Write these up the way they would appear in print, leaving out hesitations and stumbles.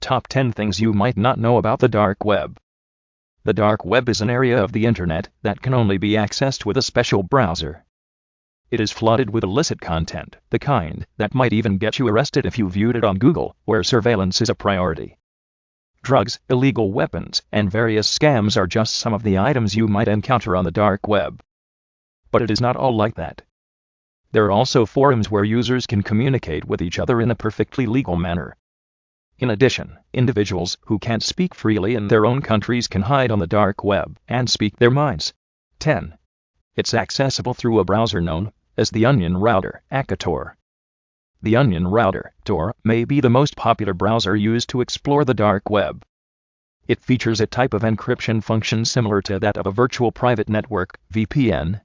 Top 10 Things You Might Not Know About the Dark Web. The dark web is an area of the internet that can only be accessed with a special browser. It is flooded with illicit content, the kind that might even get you arrested if you viewed it on Google, where surveillance is a priority. Drugs, illegal weapons, and various scams are just some of the items you might encounter on the dark web. But it is not all like that. There are also forums where users can communicate with each other in a perfectly legal manner. In addition, individuals who can't speak freely in their own countries can hide on the dark web and speak their minds. 10. It's accessible through a browser known as the Onion Router, aka Tor. The Onion Router, Tor, may be the most popular browser used to explore the dark web. It features a type of encryption function similar to that of a virtual private network, VPN.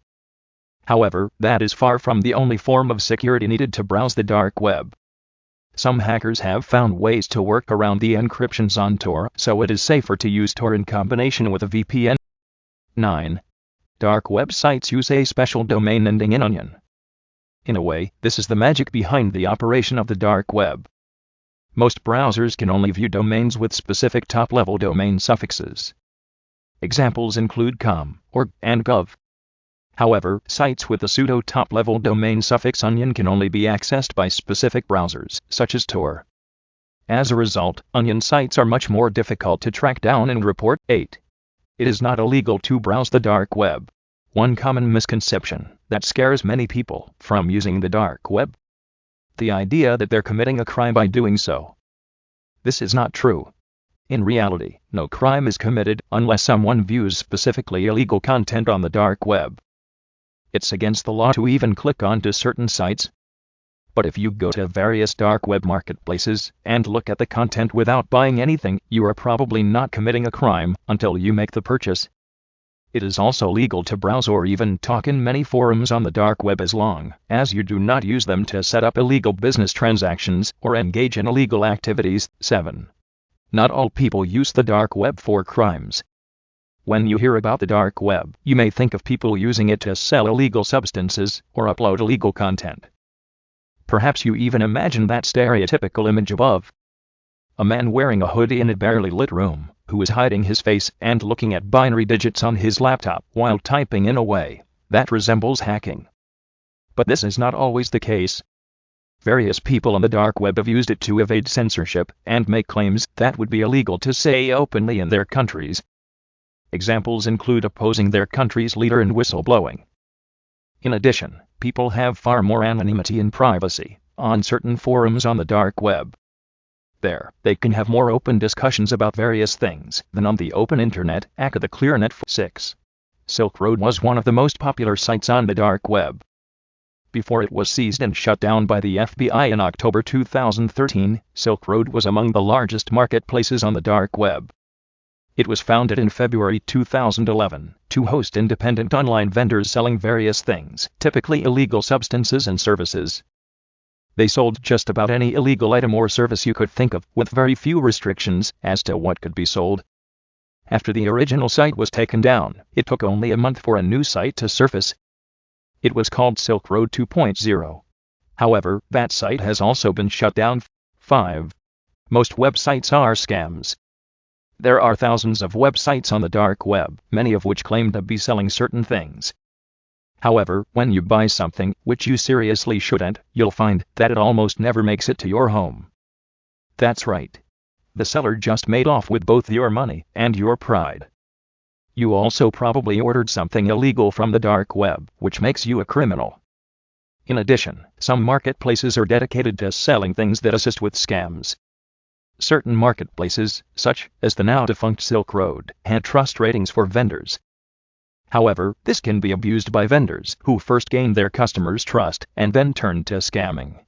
However, that is far from the only form of security needed to browse the dark web. Some hackers have found ways to work around the encryptions on Tor, so it is safer to use Tor in combination with a VPN. 9. Dark websites use a special domain ending in onion. In a way, this is the magic behind the operation of the dark web. Most browsers can only view domains with specific top-level domain suffixes. Examples include .com, .org, and .gov. However, sites with the pseudo top-level domain suffix onion can only be accessed by specific browsers, such as Tor. As a result, onion sites are much more difficult to track down and report. 8. It is not illegal to browse the dark web. One common misconception that scares many people from using the dark web: the idea that they're committing a crime by doing so. This is not true. In reality, no crime is committed unless someone views specifically illegal content on the dark web. It's against the law to even click onto certain sites. But if you go to various dark web marketplaces and look at the content without buying anything, you are probably not committing a crime until you make the purchase. It is also legal to browse or even talk in many forums on the dark web as long as you do not use them to set up illegal business transactions or engage in illegal activities. 7. Not all people use the dark web for crimes. When you hear about the dark web, you may think of people using it to sell illegal substances or upload illegal content. Perhaps you even imagine that stereotypical image above. A man wearing a hoodie in a barely lit room, who is hiding his face and looking at binary digits on his laptop while typing in a way that resembles hacking. But this is not always the case. Various people on the dark web have used it to evade censorship and make claims that would be illegal to say openly in their countries. Examples include opposing their country's leader and whistleblowing. In addition, people have far more anonymity and privacy on certain forums on the dark web. There, they can have more open discussions about various things than on the open internet, aka the clear net. 6. Silk Road was one of the most popular sites on the dark web. Before it was seized and shut down by the FBI in October 2013, Silk Road was among the largest marketplaces on the dark web. It was founded in February 2011 to host independent online vendors selling various things, typically illegal substances and services. They sold just about any illegal item or service you could think of, with very few restrictions as to what could be sold. After the original site was taken down, it took only a month for a new site to surface. It was called Silk Road 2.0. However, that site has also been shut down. 5. Most websites are scams. There are thousands of websites on the dark web, many of which claim to be selling certain things. However, when you buy something which you seriously shouldn't, you'll find that it almost never makes it to your home. That's right. The seller just made off with both your money and your pride. You also probably ordered something illegal from the dark web, which makes you a criminal. In addition, some marketplaces are dedicated to selling things that assist with scams. Certain marketplaces, such as the now-defunct Silk Road, had trust ratings for vendors. However, this can be abused by vendors who first gain their customers' trust and then turn to scamming.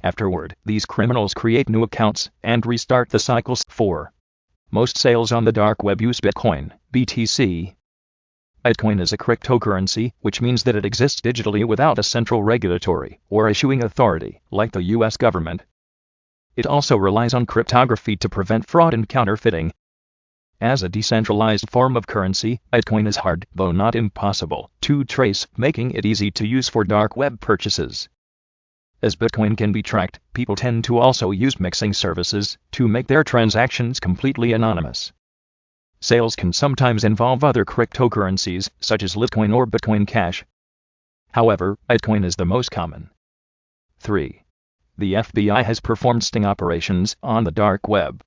Afterward, these criminals create new accounts and restart the cycles. 4. Most sales on the dark web use Bitcoin, BTC. Bitcoin is a cryptocurrency, which means that it exists digitally without a central regulatory or issuing authority, like the US government. It also relies on cryptography to prevent fraud and counterfeiting. As a decentralized form of currency, Bitcoin is hard, though not impossible, to trace, making it easy to use for dark web purchases. As Bitcoin can be tracked, people tend to also use mixing services to make their transactions completely anonymous. Sales can sometimes involve other cryptocurrencies, such as Litecoin or Bitcoin Cash. However, Bitcoin is the most common. 3. The FBI has performed sting operations on the dark web.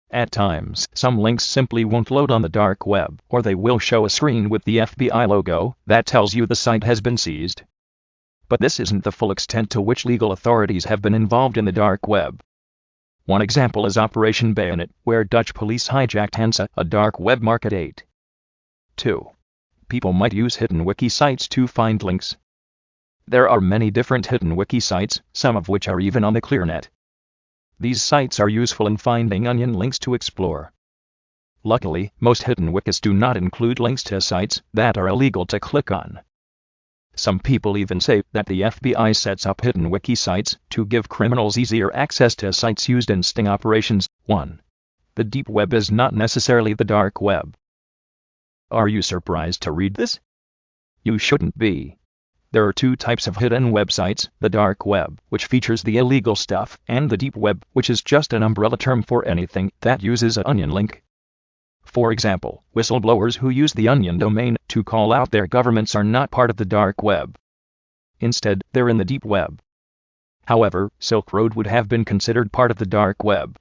At times, some links simply won't load on the dark web, or they will show a screen with the FBI logo that tells you the site has been seized. But this isn't the full extent to which legal authorities have been involved in the dark web. One example is Operation Bayonet, where Dutch police hijacked Hansa, a dark web market. 8. 2. People might use hidden wiki sites to find links. There are many different hidden wiki sites, some of which are even on the ClearNet. These sites are useful in finding onion links to explore. Luckily, most hidden wikis do not include links to sites that are illegal to click on. Some people even say that the FBI sets up hidden wiki sites to give criminals easier access to sites used in sting operations. 1. The deep web is not necessarily the dark web. Are you surprised to read this? You shouldn't be. There are two types of hidden websites: the dark web, which features the illegal stuff, and the deep web, which is just an umbrella term for anything that uses an onion link. For example, whistleblowers who use the onion domain to call out their governments are not part of the dark web. Instead, they're in the deep web. However, Silk Road would have been considered part of the dark web.